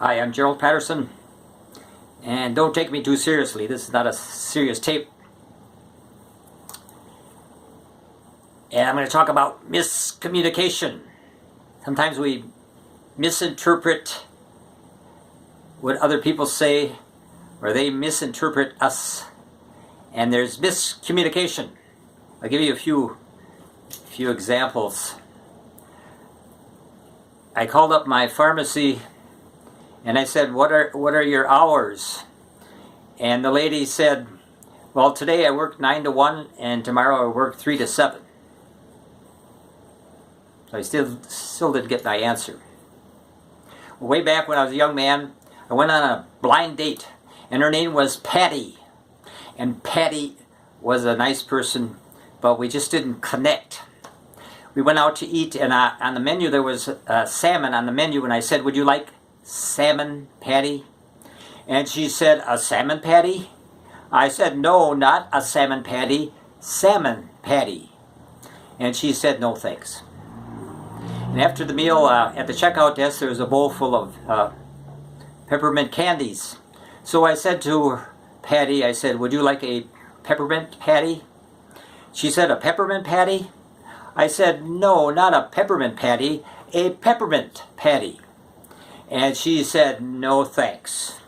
Hi, I'm Gerald Patterson, and don't take me too seriously. This is not a serious tape. And I'm going to talk about miscommunication. Sometimes we misinterpret what other people say, or they misinterpret us, and there's miscommunication. I'll give you a few examples. I called up my pharmacy and I said, what are your hours? And the lady said, well, today I work 9 to 1 and tomorrow I work 3 to 7. So I still didn't get my answer. Way back when I was a young man, I went on a blind date, and her name was Patty. And Patty was a nice person, but we just didn't connect. We went out to eat, and on the menu there was salmon on the menu, and I said, would you like salmon patty? And she said, a salmon patty? I said, no, not a salmon patty, salmon patty. And she said, no thanks. And after the meal, at the checkout desk, there was a bowl full of peppermint candies. So I said to Patty, I said, would you like a peppermint patty? She said, a peppermint patty? I said, no, not a peppermint patty, a peppermint patty. And she said, no thanks.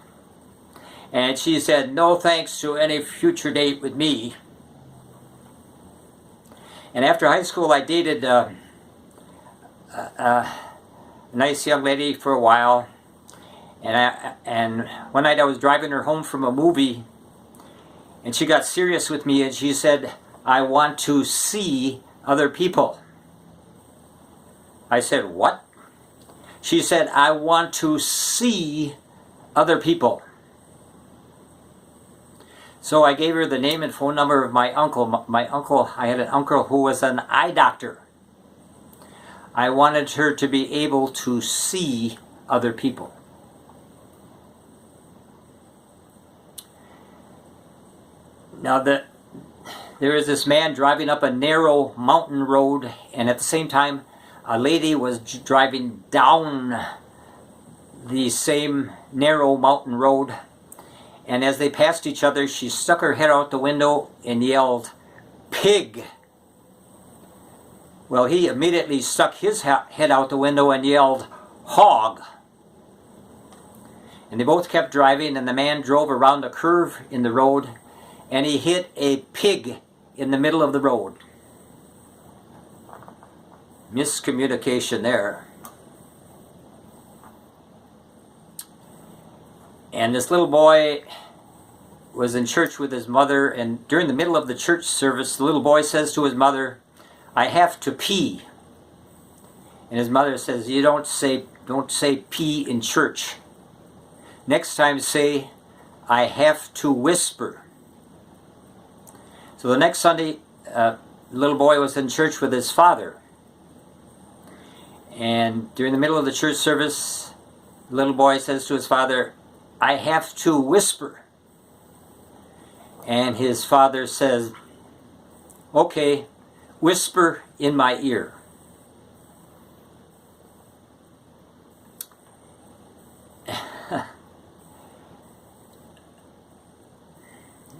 And she said, no thanks to any future date with me. And after high school, I dated a nice young lady for a while. And one night I was driving her home from a movie, and she got serious with me, and she said, I want to see other people. I said, what? She said, I want to see other people. So I gave her the name and phone number of my uncle. I had an uncle who was an eye doctor. I wanted her to be able to see other people. Now there is this man driving up a narrow mountain road, and at the same time a lady was driving down the same narrow mountain road, and as they passed each other, she stuck her head out the window and yelled, "Pig!" Well, he immediately stuck his head out the window and yelled, "Hog!" And they both kept driving, and the man drove around a curve in the road, and he hit a pig in the middle of the road. Miscommunication there. And this little boy was in church with his mother, and during the middle of the church service, the little boy says to his mother, I have to pee. And his mother says, you don't say pee in church. Next time say, I have to whisper. So the next Sunday, the little boy was in church with his father. And during the middle of the church service, the little boy says to his father, I have to whisper. And his father says, okay, whisper in my ear.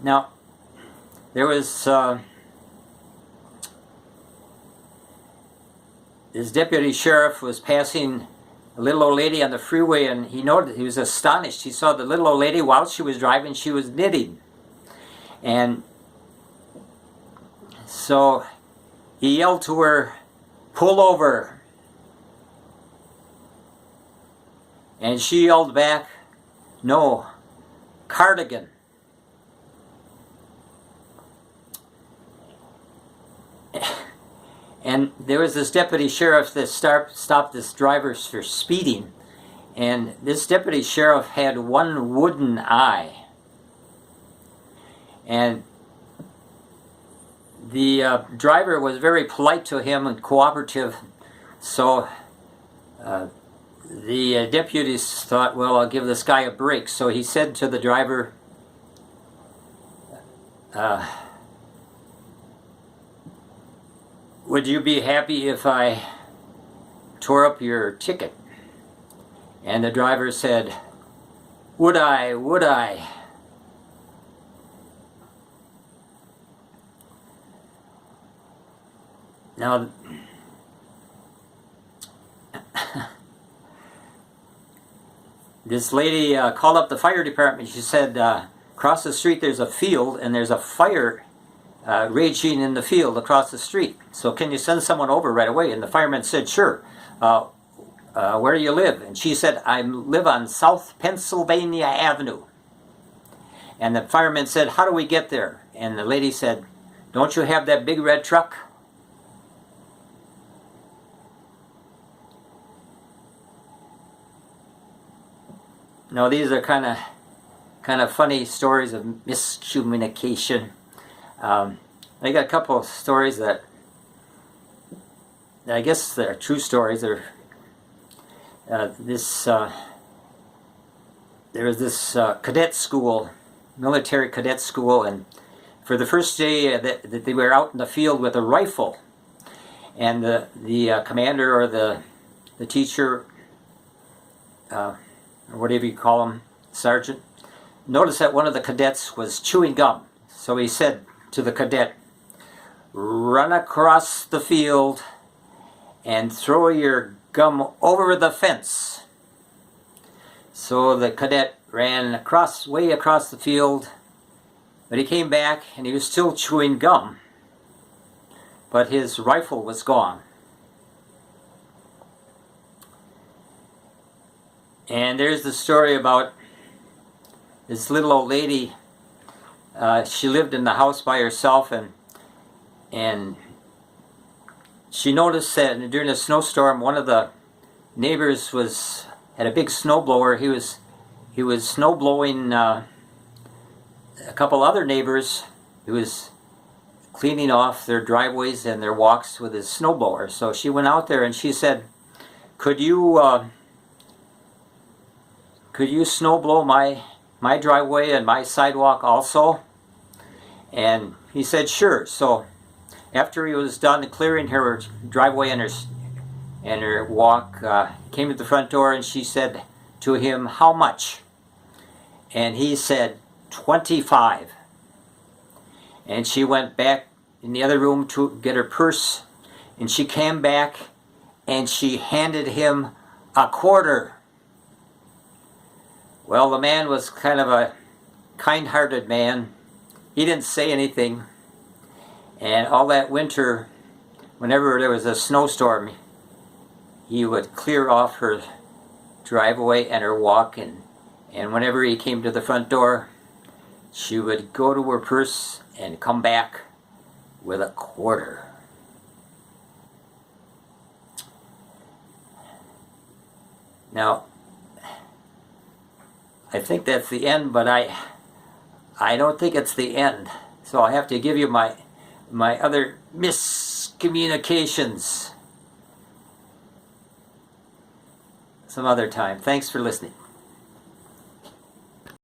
Now, there was this deputy sheriff was passing a little old lady on the freeway, and he was astonished. He saw the little old lady while she was driving, she was knitting. And so he yelled to her, pull over. And she yelled back, no, cardigan. And there was this deputy sheriff that stopped this driver for speeding. And this deputy sheriff had one wooden eye. And the driver was very polite to him and cooperative. So the deputies thought, well, I'll give this guy a break. So he said to the driver, would you be happy if I tore up your ticket? And the driver said, "Would I, would I?" Now, this lady called up the fire department. She said, across the street there's a field and there's a fire raging in the field across the street. So can you send someone over right away? And the fireman said, "Sure. Where do you live?" And she said, "I live on South Pennsylvania Avenue." And the fireman said, "How do we get there?" And the lady said, "Don't you have that big red truck?" Now these are kind of funny stories of miscommunication. I got a couple of stories that I guess they're true stories. There was this cadet school, military cadet school, and for the first day that they were out in the field with a rifle, and the commander or the teacher, or whatever you call him, sergeant, noticed that one of the cadets was chewing gum. So he said to the cadet, "Run across the field and throw your gum over the fence." So the cadet ran way across the field, but he came back and he was still chewing gum, but his rifle was gone. And there's the story about this little old lady. She lived in the house by herself, and she noticed that during a snowstorm, one of the neighbors had a big snowblower. He was snow blowing a couple other neighbors. He was cleaning off their driveways and their walks with his snowblower. So she went out there and she said, "Could you snow blow my driveway and my sidewalk also?" And he said, "Sure." So after he was done clearing her driveway and her walk, came to the front door and she said to him, "How much?" And he said, "$25." And she went back in the other room to get her purse, and she came back and she handed him a quarter. Well, the man was kind of a kind-hearted man. He didn't say anything. And all that winter, whenever there was a snowstorm, he would clear off her driveway and her walk, and whenever he came to the front door, she would go to her purse and come back with a quarter. Now, I think that's the end, but I don't think it's the end. So I have to give you my other miscommunications some other time. Thanks for listening.